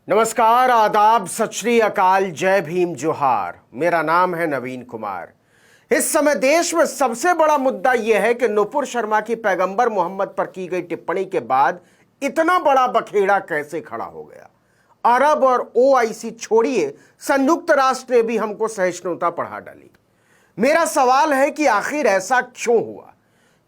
नमस्कार, आदाब, सत श्री अकाल, जय भीम, जोहार। मेरा नाम है नवीन कुमार। इस समय देश में सबसे बड़ा मुद्दा यह है कि नुपुर शर्मा की पैगंबर मोहम्मद पर की गई टिप्पणी के बाद इतना बड़ा बखेड़ा कैसे खड़ा हो गया। अरब और ओआईसी छोड़िए, संयुक्त राष्ट्र ने भी हमको सहिष्णुता पढ़ा डाली। मेरा सवाल है कि आखिर ऐसा क्यों हुआ।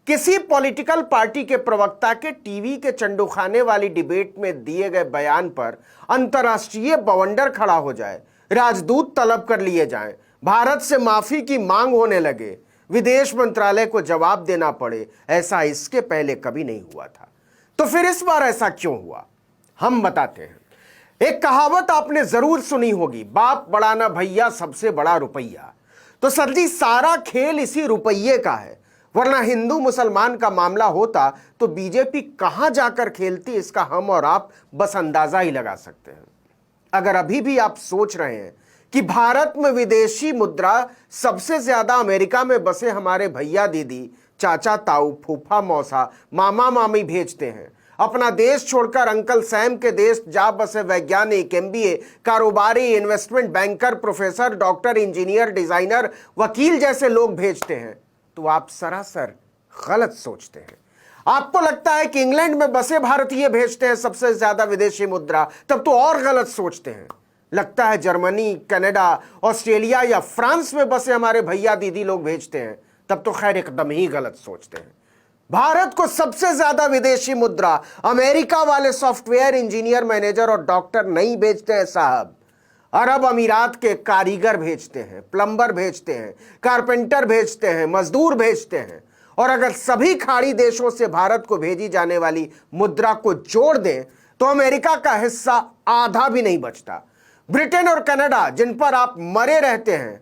किसी पॉलिटिकल पार्टी के प्रवक्ता के टीवी के चंडूखाने वाली डिबेट में दिए गए बयान पर अंतर्राष्ट्रीय बवंडर खड़ा हो जाए, राजदूत तलब कर लिए जाएं, भारत से माफी की मांग होने लगे, विदेश मंत्रालय को जवाब देना पड़े, ऐसा इसके पहले कभी नहीं हुआ था। तो फिर इस बार ऐसा क्यों हुआ, हम बताते हैं। एक कहावत आपने जरूर सुनी होगी, बाप बड़ा ना भैया, सबसे बड़ा रुपया। तो सर जी, सारा खेल इसी रुपये का है, वरना हिंदू मुसलमान का मामला होता तो बीजेपी कहां जाकर खेलती, इसका हम और आप बस अंदाजा ही लगा सकते हैं। अगर अभी भी आप सोच रहे हैं कि भारत में विदेशी मुद्रा सबसे ज्यादा अमेरिका में बसे हमारे भैया दीदी, चाचा ताऊ, फूफा मौसा, मामा मामी भेजते हैं, अपना देश छोड़कर अंकल सैम के देश जा बसे वैज्ञानिक, एमबीए, कारोबारी, investment banker, professor, doctor, engineer, designer, वकील जैसे लोग भेजते हैं, तो आप सरासर गलत सोचते हैं। आपको लगता है कि इंग्लैंड में बसे भारतीय भेजते हैं सबसे ज्यादा विदेशी मुद्रा, तब तो और गलत सोचते हैं। लगता है जर्मनी, कनाडा, ऑस्ट्रेलिया या फ्रांस में बसे हमारे भैया दीदी लोग भेजते हैं, तब तो खैर एकदम ही गलत सोचते हैं। भारत को सबसे ज्यादा विदेशी मुद्रा अमेरिका वाले सॉफ्टवेयर इंजीनियर, मैनेजर और डॉक्टर नहीं भेजते हैं साहब। अरब अमीरात के कारीगर भेजते हैं, प्लम्बर भेजते हैं, कारपेंटर भेजते हैं, मजदूर भेजते हैं। और अगर सभी खाड़ी देशों से भारत को भेजी जाने वाली मुद्रा को जोड़ दें तो अमेरिका का हिस्सा आधा भी नहीं बचता। ब्रिटेन और कनाडा, जिन पर आप मरे रहते हैं,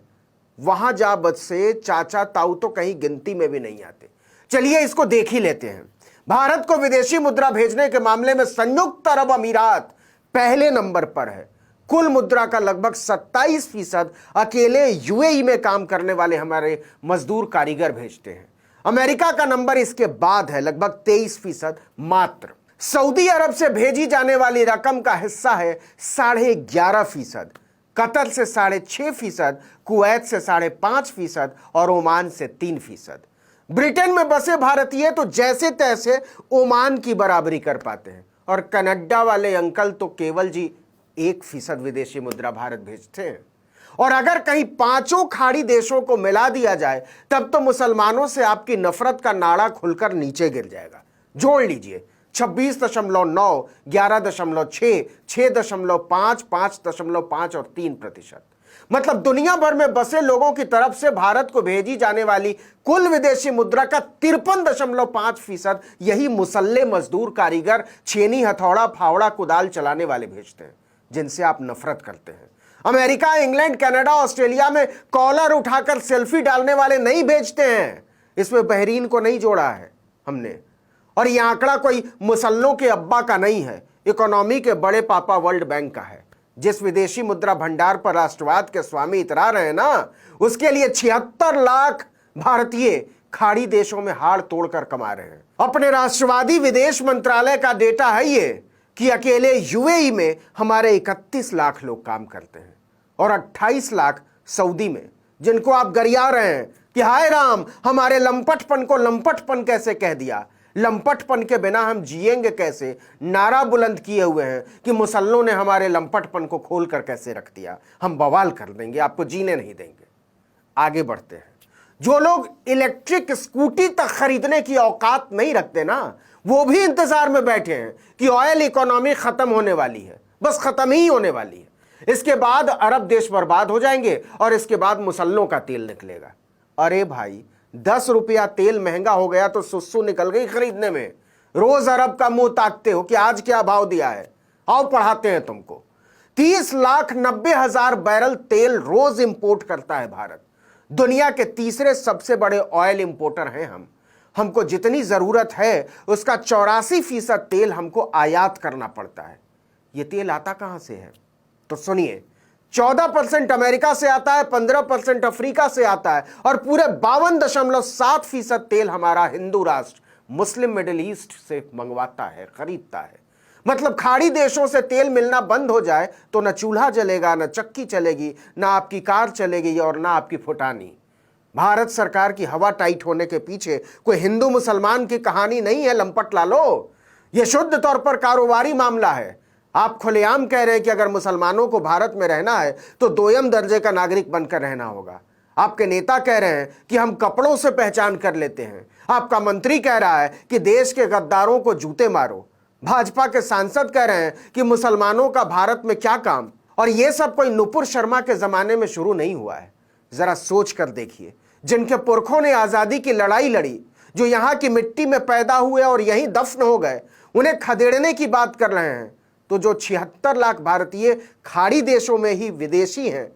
वहां जा बसे चाचा ताऊ तो कहीं गिनती में भी नहीं आते। चलिए इसको देख ही लेते हैं। भारत को विदेशी मुद्रा भेजने के मामले में संयुक्त अरब अमीरात पहले नंबर पर है। कुल मुद्रा का लगभग 27% अकेले यूएई में काम करने वाले हमारे मजदूर कारीगर भेजते हैं। अमेरिका का नंबर इसके बाद है, लगभग 23% मात्र। सऊदी अरब से भेजी जाने वाली रकम का हिस्सा है 11.5%, कतर से 6.5%, कुवैत से 5.5% और ओमान से 3%। ब्रिटेन में बसे भारतीय तो जैसे तैसे ओमान की बराबरी कर पाते हैं, और कनाडा वाले अंकल तो केवल जी 1% विदेशी मुद्रा भारत भेजते हैं। और अगर कहीं पांचों खाड़ी देशों को मिला दिया जाए तब तो मुसलमानों से आपकी नफरत का नाड़ा खुलकर नीचे गिर जाएगा। जोड़ लीजिए, 26.9, 11.6, 6.5, 5.5 और 3%। मतलब दुनिया भर में बसे लोगों की तरफ से भारत को भेजी जाने वाली कुल विदेशी मुद्रा का 53.5% यही मुसल्ले, मजदूर, कारीगर, छेनी, हथौड़ा, फावड़ा, कुदाल चलाने वाले भेजते हैं, जिनसे आप नफरत करते हैं। अमेरिका, इंग्लैंड, कनाडा, ऑस्ट्रेलिया में कॉलर उठाकर सेल्फी डालने वाले नहीं भेजते हैं। इसमें बहरीन को नहीं जोड़ा है हमने। और यह आंकड़ा कोई मुसल्लों के अब्बा का नहीं है, इकोनॉमी के बड़े पापा वर्ल्ड बैंक का है। जिस विदेशी मुद्रा भंडार पर राष्ट्रवाद के स्वामी इतरा रहे हैं ना, उसके लिए 76 लाख भारतीय खाड़ी देशों में हाड़ तोड़कर कमा रहे हैं। अपने राष्ट्रवादी विदेश मंत्रालय का डेटा है ये कि अकेले यूएई में हमारे 31 लाख लोग काम करते हैं, और 28 लाख सऊदी में, जिनको आप गरिया रहे हैं कि हाय राम, हमारे लंपटपन को लंपटपन कैसे कह दिया, लंपटपन के बिना हम जिएंगे कैसे, नारा बुलंद किए हुए हैं कि मुसल्लों ने हमारे लंपटपन को खोल कर कैसे रख दिया, हम बवाल कर देंगे, आपको जीने नहीं देंगे। आगे बढ़ते हैं। जो लोग इलेक्ट्रिक स्कूटी तक खरीदने की औकात नहीं रखते ना, वो भी इंतजार में बैठे हैं कि ऑयल इकोनॉमी खत्म होने वाली है, बस खत्म ही होने वाली है। इसके बाद अरब देश बर्बाद हो जाएंगे और इसके बाद मुसल्लों का तेल निकलेगा। अरे भाई, 10 रुपया तेल महंगा हो गया तो सुस्सू निकल गई खरीदने में। रोज अरब का मुंह ताकते हो कि आज क्या भाव दिया है, आओ पढ़ाते हैं तुमको। 30,90,000 बैरल तेल रोज इंपोर्ट करता है भारत। दुनिया के तीसरे सबसे बड़े ऑयल इंपोर्टर हैं हम। हमको जितनी जरूरत है उसका 84% तेल हमको आयात करना पड़ता है। यह तेल आता कहां से है तो सुनिए, 14% अमेरिका से आता है, 15% अफ्रीका से आता है, और पूरे 52.7% तेल हमारा हिंदू राष्ट्र मुस्लिम मिडिल ईस्ट से मंगवाता है, खरीदता है। मतलब खाड़ी देशों से तेल मिलना बंद हो जाए तो न चूल्हा जलेगा, न चक्की चलेगी, न आपकी कार चलेगी और न आपकी फुटानी। भारत सरकार की हवा टाइट होने के पीछे कोई हिंदू मुसलमान की कहानी नहीं है लंपट लालो। यह शुद्ध तौर पर कारोबारी मामला है। आप खुलेआम कह रहे हैं कि अगर मुसलमानों को भारत में रहना है तो दोयम दर्जे का नागरिक बनकर रहना होगा। आपके नेता कह रहे हैं कि हम कपड़ों से पहचान कर लेते हैं। आपका मंत्री कह रहा है कि देश के गद्दारों को जूते मारो। भाजपा के सांसद कह रहे हैं कि मुसलमानों का भारत में क्या काम। और यह सब कोई नुपुर शर्मा के जमाने में शुरू नहीं हुआ है। जरा सोच कर देखिए, जिनके पुरखों ने आजादी की लड़ाई लड़ी, जो यहां की मिट्टी में पैदा हुए और यहीं दफन हो गए, उन्हें खदेड़ने की बात कर रहे हैं। तो जो 76 लाख भारतीय खाड़ी देशों में ही विदेशी हैं,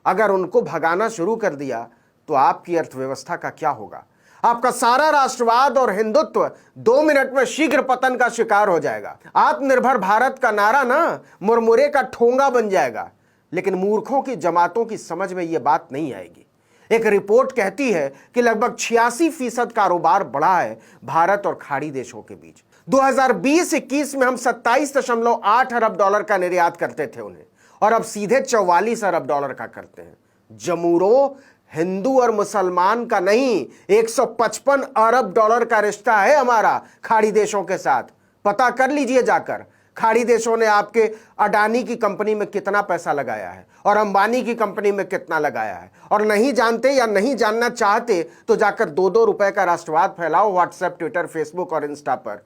अगर उनको भगाना शुरू कर दिया तो आपकी अर्थव्यवस्था का क्या होगा? आपका सारा राष्ट्रवाद और हिंदुत्व 2 मिनट में शीघ्र पतन का शिकार हो जाएगा। आत्मनिर्भर भारत का नारा ना मुरमुरे का ठोंगा बन जाएगा। लेकिन मूर्खों की जमातों की समझ में यह बात नहीं आएगी। एक रिपोर्ट कहती है कि लगभग 86% कारोबार बढ़ा है भारत और खाड़ी देशों के बीच। 2020-21 में हम 27.8 अरब डॉलर का निर्यात करते थे उन्हें, और अब सीधे 44 अरब डॉलर का करते हैं। जमूरो, हिंदू और मुसलमान का नहीं, 155 अरब डॉलर का रिश्ता है हमारा खाड़ी देशों के साथ। पता कर लीजिए जाकर, खाड़ी देशों ने आपके अडानी की कंपनी में कितना पैसा लगाया है और अंबानी की कंपनी में कितना लगाया है। और नहीं जानते या नहीं जानना चाहते तो जाकर 2-2 रुपए का राष्ट्रवाद फैलाओ व्हाट्सएप, ट्विटर, फेसबुक और इंस्टा पर।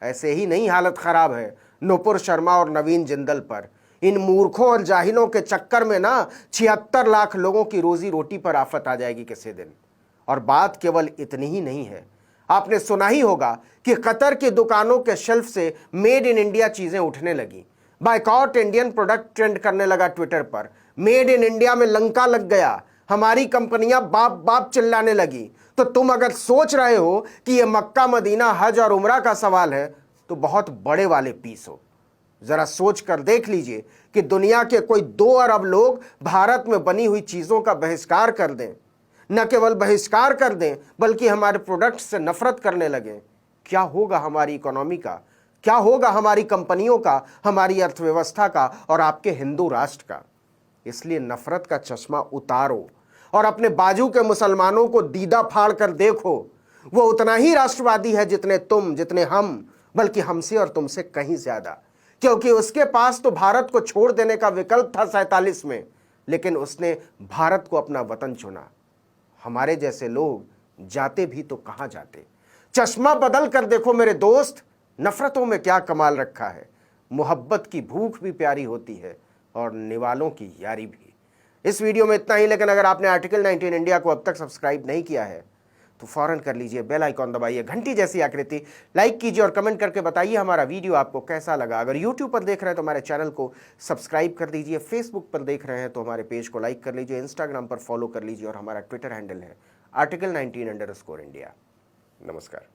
ऐसे ही नहीं हालत खराब है नुपुर शर्मा और नवीन जिंदल पर। इन मूर्खों और जाहिलों के चक्कर में ना 76 लाख लोगों की रोजी रोटी पर आफत आ जाएगी किसी दिन। और बात केवल इतनी ही नहीं है। आपने सुना ही होगा कि कतर की दुकानों के शेल्फ से मेड इन इंडिया चीजें उठने लगी। बायकॉट इंडियन प्रोडक्ट ट्रेंड करने लगा ट्विटर पर। मेड इन इंडिया में लंका लग गया। हमारी कंपनियां बाप बाप चिल्लाने लगी। तो तुम अगर सोच रहे हो कि यह मक्का, मदीना, हज और उमरा का सवाल है तो बहुत बड़े वाले पीस हो। जरा सोच कर देख लीजिए कि दुनिया के कोई 2 अरब लोग भारत में बनी हुई चीजों का बहिष्कार कर दें। न केवल बहिष्कार कर दें बल्कि हमारे प्रोडक्ट से नफरत करने लगे। क्या होगा हमारी इकोनॉमी का? क्या होगा हमारी कंपनियों का, हमारी अर्थव्यवस्था का और आपके हिंदू राष्ट्र का? इसलिए नफरत का चश्मा उतारो और अपने बाजू के मुसलमानों को दीदा फाड़ कर देखो। वो उतना ही राष्ट्रवादी है जितने तुम, जितने हम, बल्कि हमसे और तुमसे कहीं ज्यादा। क्योंकि उसके पास तो भारत को छोड़ देने का विकल्प था 47 में, लेकिन उसने भारत को अपना वतन चुना। हमारे जैसे लोग जाते भी तो कहां जाते। चश्मा बदल कर देखो मेरे दोस्त, नफरतों में क्या कमाल रखा है। मोहब्बत की भूख भी प्यारी होती है और निवालों की यारी भी। इस वीडियो में इतना ही, लेकिन अगर आपने आर्टिकल 19 इंडिया को अब तक सब्सक्राइब नहीं किया है तो फौरन कर लीजिए, बेल आइकॉन दबाइए, घंटी जैसी आकृति, लाइक कीजिए और कमेंट करके बताइए हमारा वीडियो आपको कैसा लगा। अगर यूट्यूब पर देख रहे हैं तो हमारे चैनल को सब्सक्राइब कर दीजिए, फेसबुक पर देख रहे हैं तो हमारे पेज को लाइक कर लीजिए, इंस्टाग्राम पर फॉलो कर लीजिए और हमारा ट्विटर हैंडल है आर्टिकल 19_इंडिया। नमस्कार।